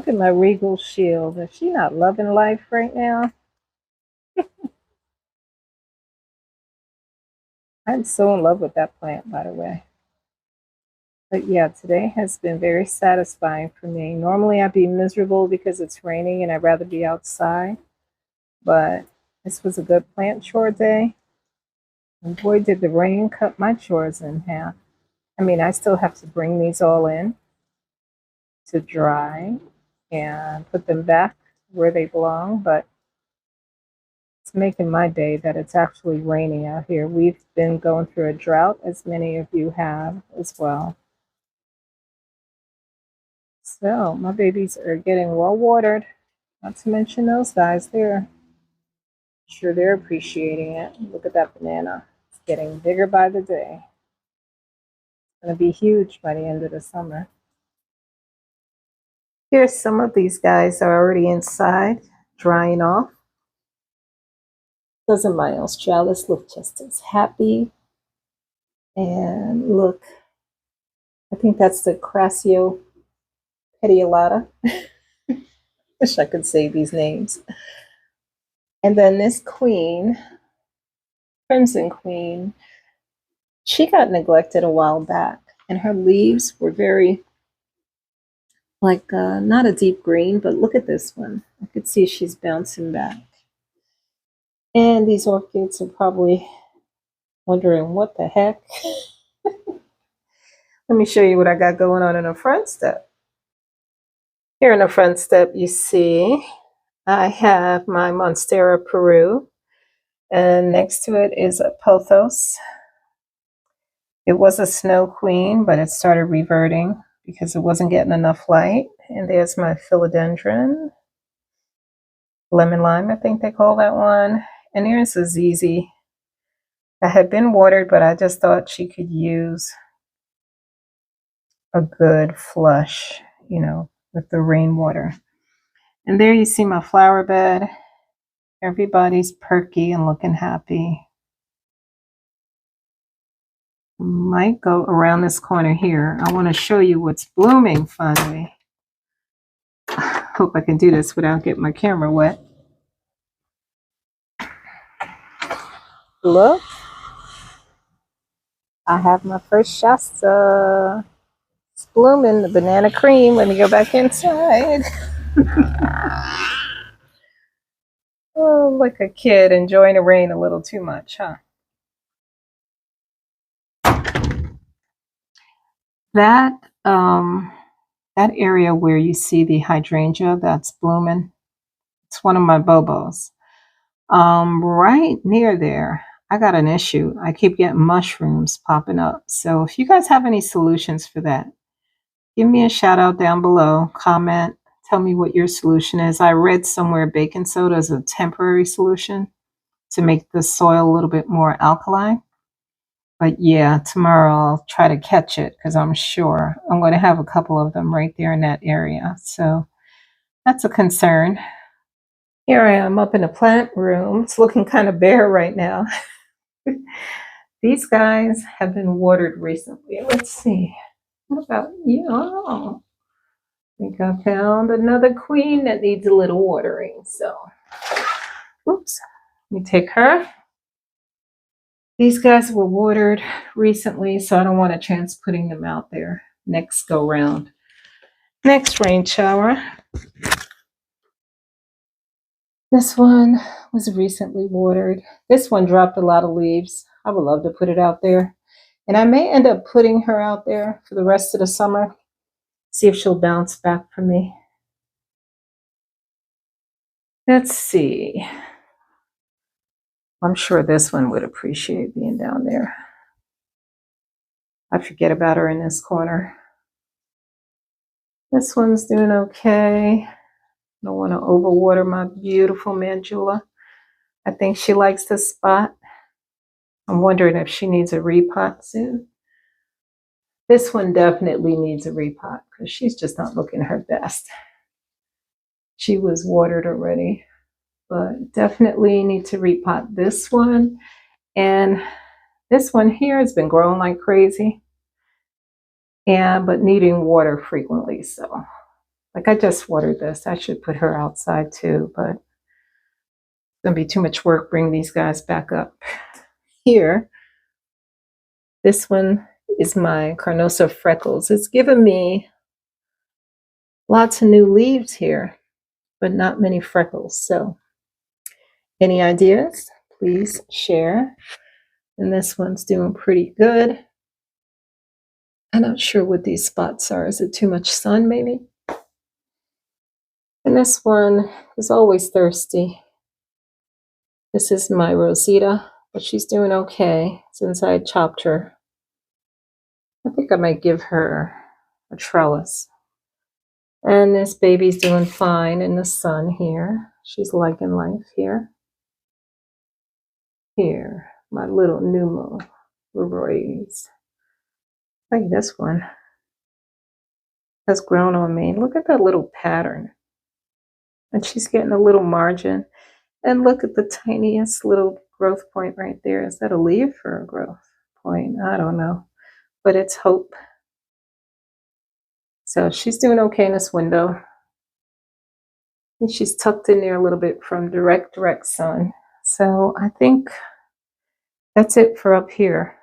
Look at my regal shield. Is she not loving life right now? I'm so in love with that plant, by the way. But yeah, today has been very satisfying for me. Normally I'd be miserable because it's raining and I'd rather be outside, but this was a good plant chore day. And boy, did the rain cut my chores in half. I mean, I still have to bring these all in to dry and put them back where they belong, but it's making my day that it's actually raining out here. We've been going through a drought, as many of you have as well. So my babies are getting well watered, not to mention those guys there. Sure, they're appreciating it. Look at that banana. It's getting bigger by the day. It's going to be huge by the end of the summer. Here's some of these guys are already inside, drying off. Doesn't my Australis look just as happy? And look, I think that's the Crassio petiolata. Wish I could say these names. And then this queen, Crimson Queen, she got neglected a while back, and her leaves were very, like, not a deep green, but look at this one. I could see she's bouncing back. And these orchids are probably wondering what the heck. Let me show you what I got going on in the front step. Here in the front step, you see I have my Monstera Peru, and next to it is a pothos. It was a snow queen, but it started reverting because it wasn't getting enough light. And there's my philodendron, lemon lime, I think they call that one. And here's a ZZ that had been watered, but I just thought she could use a good flush, you know, with the rainwater. And there you see my flower bed. Everybody's perky and looking happy. Might go around this corner here. I want to show you what's blooming finally. Hope I can do this without getting my camera wet. Look, I have my first Shasta. It's blooming, the banana cream. Let me go back inside. Oh, like a kid enjoying the rain a little too much, huh? That that area where you see the hydrangea that's blooming, it's one of my bobos. Right near there, I got an issue. I keep getting mushrooms popping up. So if you guys have any solutions for that, give me a shout out down below. Comment, tell me what your solution is. I read somewhere baking soda is a temporary solution to make the soil a little bit more alkaline. But yeah, tomorrow I'll try to catch it because I'm sure I'm going to have a couple of them right there in that area. So that's a concern. Here I am up in the plant room. It's looking kind of bare right now. These guys have been watered recently. Let's see. What about you? Oh, I think I found another queen that needs a little watering. So, oops. Let me take her. These guys were watered recently, so I don't want a chance putting them out there next go round. Next rain shower. This one was recently watered. This one dropped a lot of leaves. I would love to put it out there. And I may end up putting her out there for the rest of the summer. See if she'll bounce back for me. Let's see. I'm sure this one would appreciate being down there. I forget about her in this corner. This one's doing okay. Don't want to overwater my beautiful Mandula. I think she likes this spot. I'm wondering if she needs a repot soon. This one definitely needs a repot because she's just not looking her best. She was watered already, but definitely need to repot this one. And this one here has been growing like crazy, but needing water frequently. So Like I just watered this. I should put her outside too, but it's gonna be too much work bringing these guys back up. Here, this one is my Carnosa Freckles. It's given me lots of new leaves here, but not many freckles. So any ideas, please share. And this one's doing pretty good. I'm not sure what these spots are. Is it too much sun, maybe? And this one is always thirsty. This is my Rosita, but she's doing okay since I chopped her. I think I might give her a trellis. And this baby's doing fine in the sun here. She's liking life here. Here, my little Numo Leroy's. I think this one has grown on me. Look at that little pattern. And she's getting a little margin. And look at the tiniest little growth point right there. Is that a leaf or a growth point? I don't know. But it's hope. So she's doing okay in this window. And she's tucked in there a little bit from direct sun. So I think that's it for up here.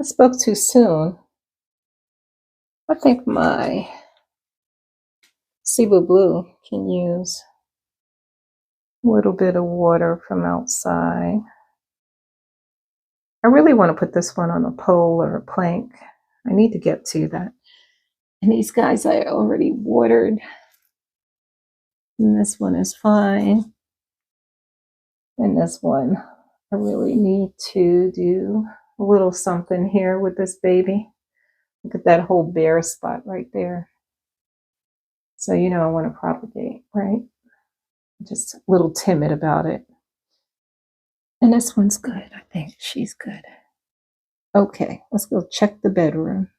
I spoke too soon. I think my Cebu Blue can use a little bit of water from outside. I really want to put this one on a pole or a plank. I need to get to that. And these guys I already watered. And this one is fine. And this one, I really need to do a little something here with this baby. Look at that whole bare spot right there. So you know I want to propagate, right? Just a little timid about it. And this one's good. I think she's good. Okay, let's go check the bedroom.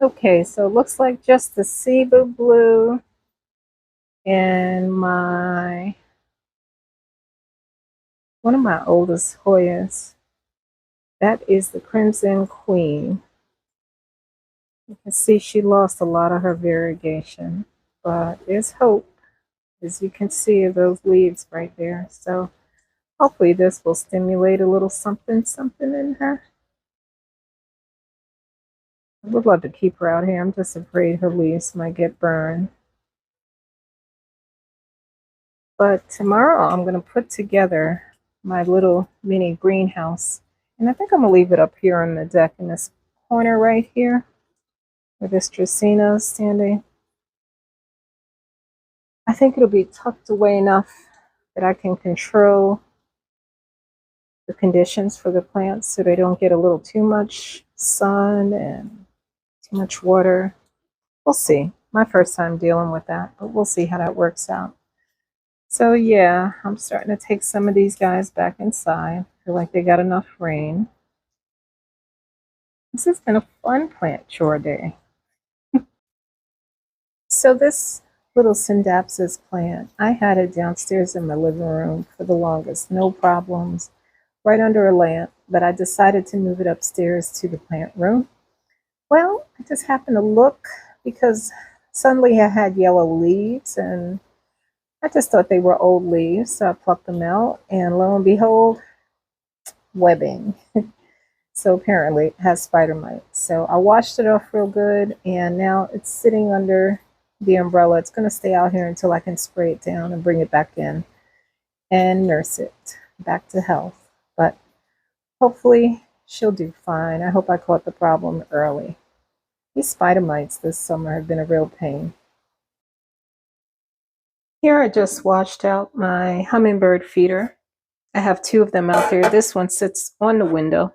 Okay, so it looks like just the Cebu Blue and one of my oldest Hoyas. That is the Crimson Queen. You can see she lost a lot of her variegation, but there's hope, as you can see those leaves right there. So hopefully this will stimulate a little something in her. I would love to keep her out here. I'm just afraid her leaves might get burned. But tomorrow I'm going to put together my little mini greenhouse. And I think I'm going to leave it up here on the deck in this corner right here where this Dracaena is standing. I think it'll be tucked away enough that I can control the conditions for the plants so they don't get a little too much sun and too much water. We'll see. My first time dealing with that, but we'll see how that works out. So yeah, I'm starting to take some of these guys back inside. I feel like they got enough rain. This has been a fun plant chore day. So this little Syndapsis plant, I had it downstairs in my living room for the longest, no problems, right under a lamp, but I decided to move it upstairs to the plant room. Well, I just happened to look because suddenly I had yellow leaves and I just thought they were old leaves, so I plucked them out and lo and behold, webbing. So apparently it has spider mites. So I washed it off real good and now it's sitting under the umbrella. It's going to stay out here until I can spray it down and bring it back in and nurse it back to health. But hopefully she'll do fine. I hope I caught the problem early. These spider mites this summer have been a real pain. Here I just washed out my hummingbird feeder. I have two of them out there. This one sits on the window.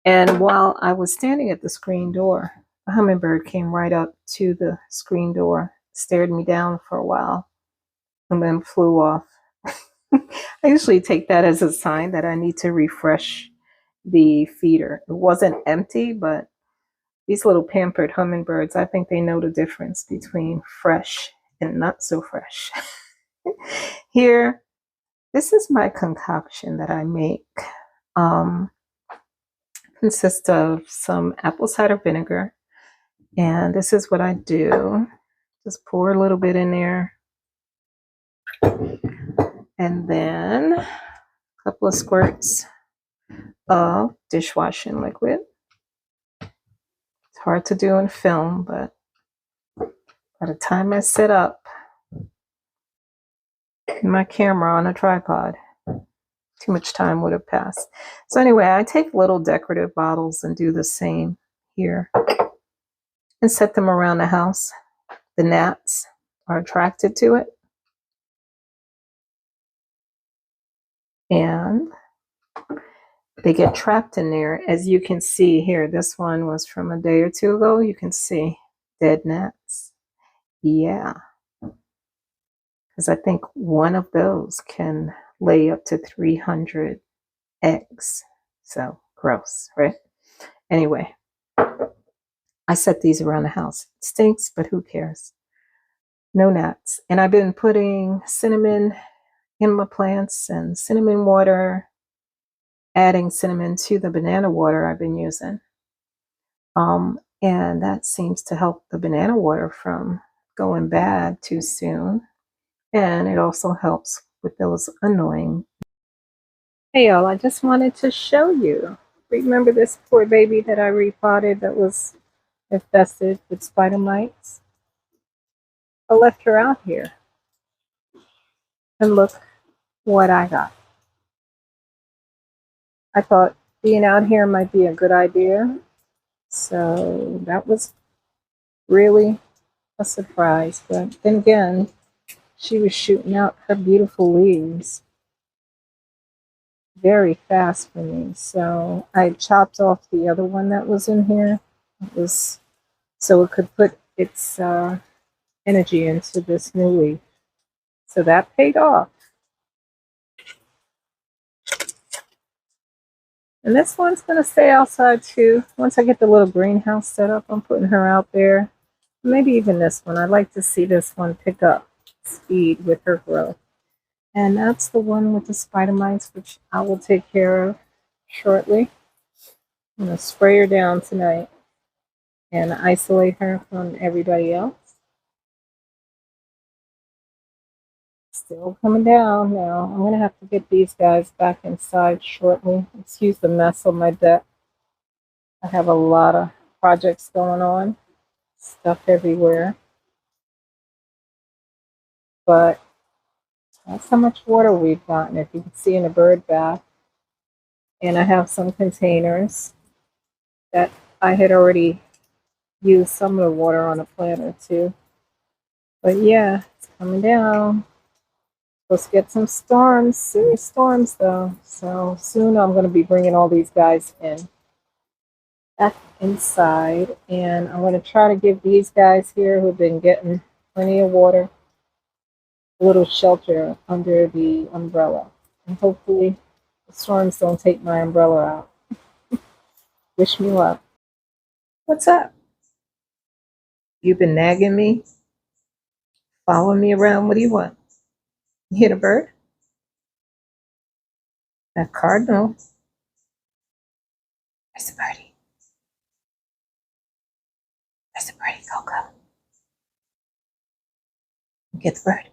And while I was standing at the screen door, a hummingbird came right up to the screen door, stared me down for a while, and then flew off. I usually take that as a sign that I need to refresh the feeder. It wasn't empty, but these little pampered hummingbirds, I think they know the difference between fresh and not so fresh. Here, this is my concoction that I make. Consists of some apple cider vinegar, and this is what I do. Just pour a little bit in there. And then a couple of squirts of dishwashing liquid. It's hard to do in film, but by the time I set up my camera on a tripod, too much time would have passed. So anyway, I take little decorative bottles and do the same here and set them around the house. The gnats are attracted to it. And they get trapped in there. As you can see here, this one was from a day or two ago. You can see dead gnats. Yeah. Because I think one of those can lay up to 300 eggs. So gross, right? Anyway, I set these around the house. It stinks, but who cares? No gnats. And I've been putting cinnamon in my plants and cinnamon water, adding cinnamon to the banana water I've been using. And that seems to help the banana water from going bad too soon. And it also helps with those annoying. Hey y'all, I just wanted to show you. Remember this poor baby that I repotted that was infested with spider mites? I left her out here. And look what I got. I thought being out here might be a good idea. So that was really a surprise. But then again, she was shooting out her beautiful leaves very fast for me. So I chopped off the other one that was in here. It was so it could put its energy into this new leaf. So that paid off. And this one's going to stay outside too. Once I get the little greenhouse set up, I'm putting her out there. Maybe even this one. I'd like to see this one pick up speed with her growth. And that's the one with the spider mites, which I will take care of shortly. I'm going to spray her down tonight and isolate her from everybody else. Still coming down now. I'm going to have to get these guys back inside shortly. Excuse the mess on my deck. I have a lot of projects going on. Stuff everywhere. But that's how much water we've gotten, if you can see in the bird bath. And I have some containers that I had already used some of the water on a plant or two. But yeah, it's coming down. Supposed to get some storms, serious storms though. So soon I'm going to be bringing all these guys in, back inside. And I'm going to try to give these guys here who've been getting plenty of water a little shelter under the umbrella. And hopefully the storms don't take my umbrella out. Wish me luck. What's up? You've been nagging me? Following me around? What do you want? You hit a bird? That cardinal. Where's the birdie? Where's the birdie, Coco? Get the bird.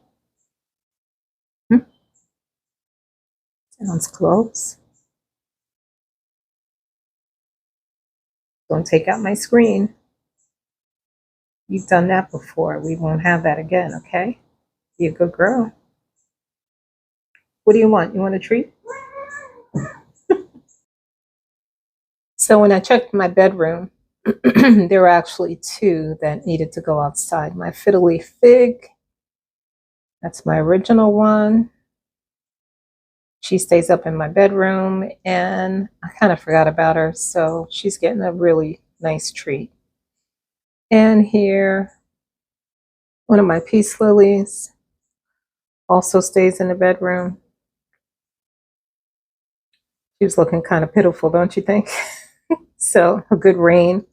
Sounds close. Don't take out my screen. You've done that before. We won't have that again, okay? Be a good girl. What do you want? You want a treat? So when I checked my bedroom, there were actually two that needed to go outside. My fiddle leaf fig, that's my original one. She stays up in my bedroom, and I kind of forgot about her, so she's getting a really nice treat. And here, one of my peace lilies also stays in the bedroom. She was looking kind of pitiful, don't you think? So a good rain,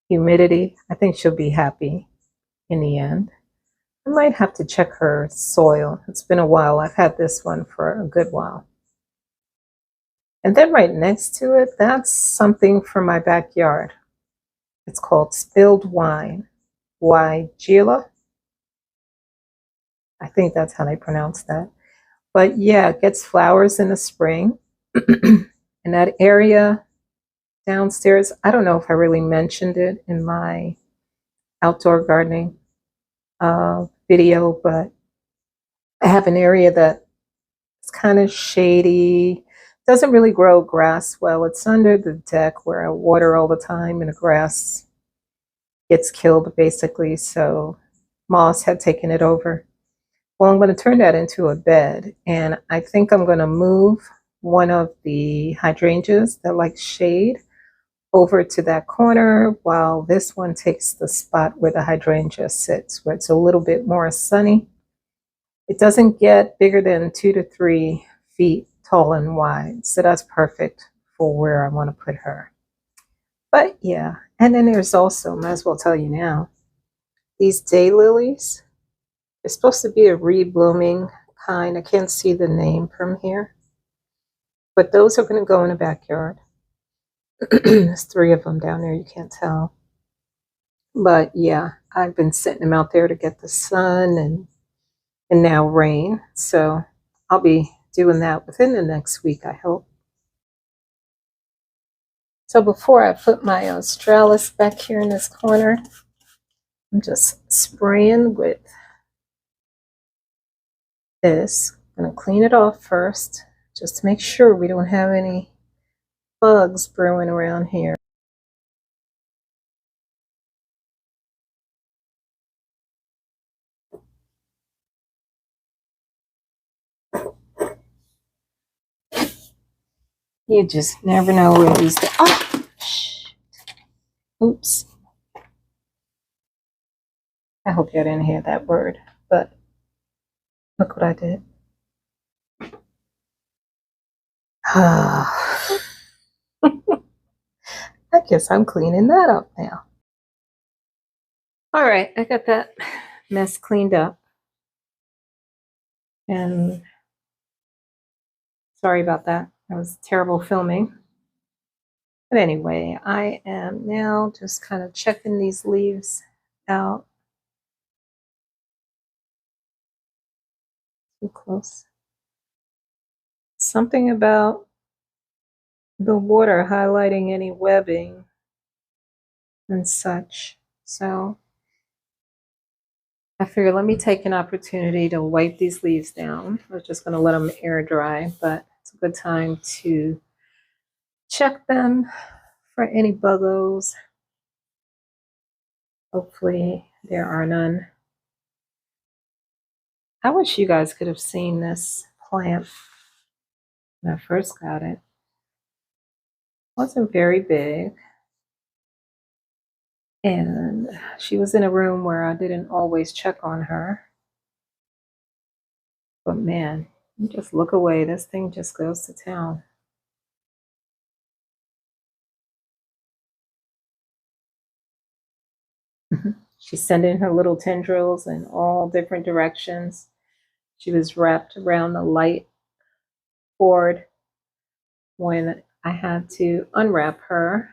humidity. I think she'll be happy in the end. I might have to check her soil. It's been a while. I've had this one for a good while. And then right next to it, that's something from my backyard. It's called spilled wine. Weigela. I think that's how they pronounce that. But yeah, it gets flowers in the spring. And that area downstairs, I don't know if I really mentioned it in my outdoor gardening video, but I have an area that is kind of shady. Doesn't really grow grass well. It's under the deck where I water all the time and the grass gets killed basically. So moss had taken it over. Well, I'm going to turn that into a bed, and I think I'm going to move one of the hydrangeas that like shade over to that corner while this one takes the spot where the hydrangea sits, where it's a little bit more sunny. It doesn't get bigger than 2 to 3 feet tall and wide, so that's perfect for where I want to put her. But yeah, and then there's also, might as well tell you now, these daylilies. They're supposed to be a reblooming kind. I can't see the name from here, but those are going to go in the backyard. There's 3 of them down there. You can't tell. But yeah, I've been setting them out there to get the sun and now rain. So I'll be doing that within the next week, I hope. So before I put my Australis back here in this corner, I'm just spraying with this. I'm going to clean it off first, just to make sure we don't have any bugs brewing around here. You just never know where these go. Oh, oops. I hope you didn't hear that word, but look what I did. I guess I'm cleaning that up now. All right, I got that mess cleaned up. And sorry about that. That was terrible filming. But anyway, I am now just kind of checking these leaves out. Too close. Something about the water highlighting any webbing and such. So I figured let me take an opportunity to wipe these leaves down. I was just going to let them air dry, but it's a good time to check them for any buggos. Hopefully there are none. I wish you guys could have seen this plant when I first got it. It wasn't very big. And she was in a room where I didn't always check on her. But man, you just look away. This thing just goes to town. She's sending her little tendrils in all different directions. She was wrapped around the light cord when I had to unwrap her.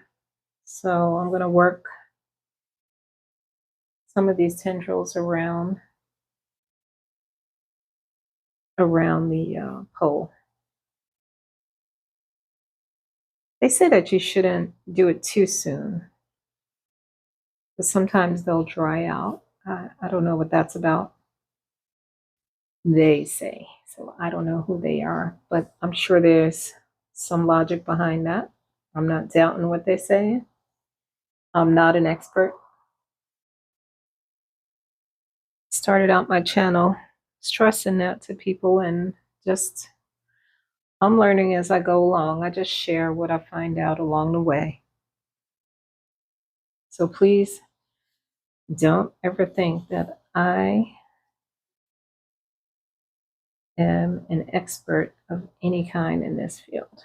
So I'm going to work some of these tendrils around the pole. They say that you shouldn't do it too soon, but sometimes they'll dry out. I don't know what that's about. They say. So I don't know who they are, but I'm sure there's some logic behind that. I'm not doubting what they say. I'm not an expert. Started out my channel stressing that to people, and just I'm learning as I go along. I just share what I find out along the way. So please don't ever think that I am an expert of any kind in this field.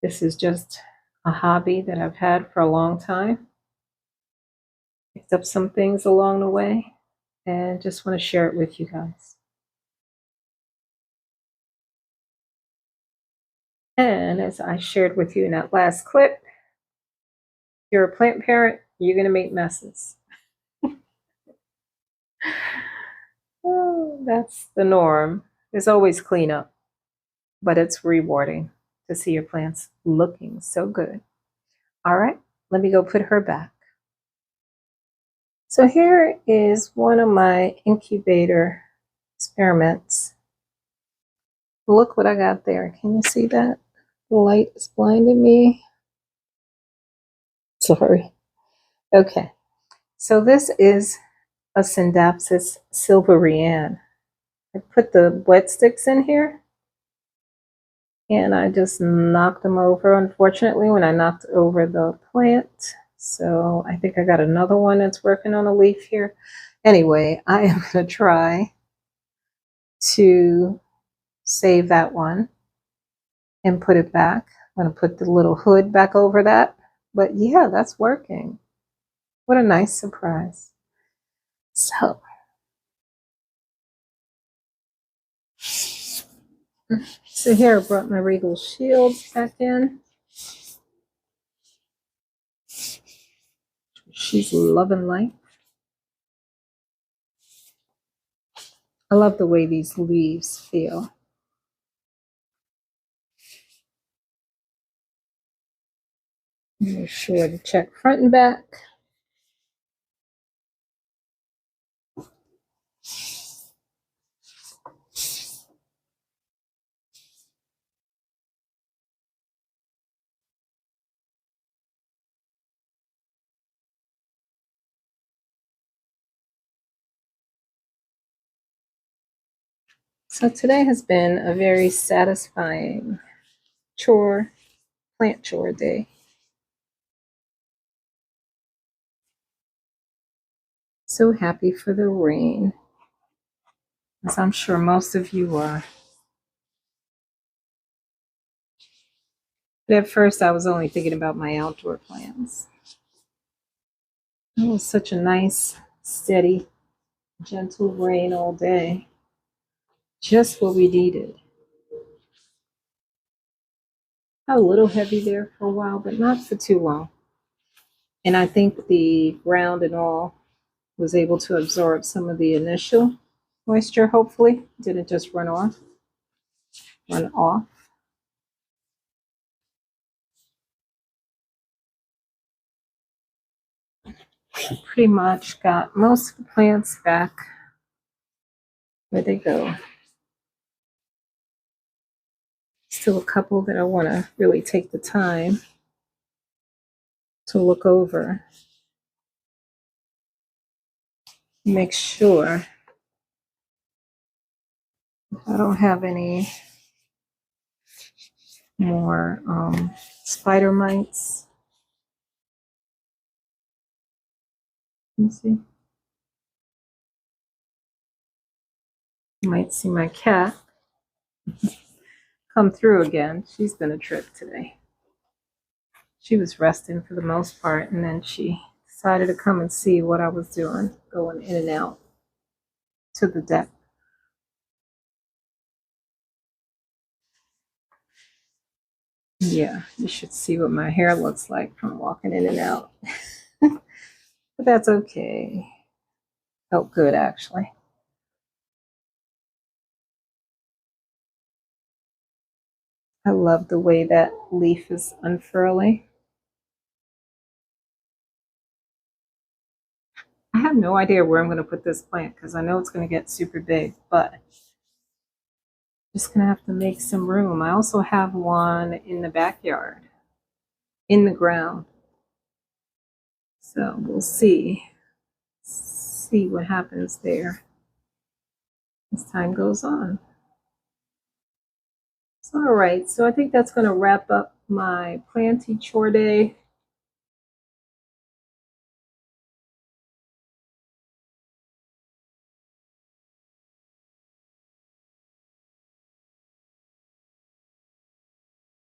This is just a hobby that I've had for a long time. Picked up some things along the way and just want to share it with you guys. And as I shared with you in that last clip, if you're a plant parent, you're going to make messes. Oh, that's the norm. There's always cleanup, but it's rewarding to see your plants looking so good. All right, let me go put her back. So here is one of my incubator experiments. Look what I got there. Can you see that? The light is blinding me. Sorry. Okay. So this is a Syndapsis silverian. I put the wet sticks in here and I just knocked them over, unfortunately, when I knocked over the plant. So I think I got another one that's working on a leaf here. Anyway, I am going to try to save that one and put it back. I'm going to put the little hood back over that. But yeah, that's working. What a nice surprise. So here I brought my Regal Shield back in. She's loving life. I love the way these leaves feel. Make sure to check front and back. So today has been a very satisfying plant chore day. So happy for the rain, as I'm sure most of you are. But at first I was only thinking about my outdoor plants. It was such a nice, steady, gentle rain all day. Just what we needed. A little heavy there for a while, but not for too long. And I think the ground and all was able to absorb some of the initial moisture, hopefully. Didn't just run off. Pretty much got most of the plants back where they go. Still a couple that I want to really take the time to look over. Make sure I don't have any more spider mites. Let me see. You might see my cat come through again. She's been a trip today. She was resting for the most part, and then she decided to come and see what I was doing, going in and out to the deck. Yeah, you should see what my hair looks like from walking in and out. But that's okay. Felt good, actually. I love the way that leaf is unfurling. I have no idea where I'm going to put this plant because I know it's going to get super big, but just going to have to make some room. I also have one in the backyard, in the ground. So we'll see what happens there as time goes on. So, all right, so I think that's going to wrap up my planty chore day.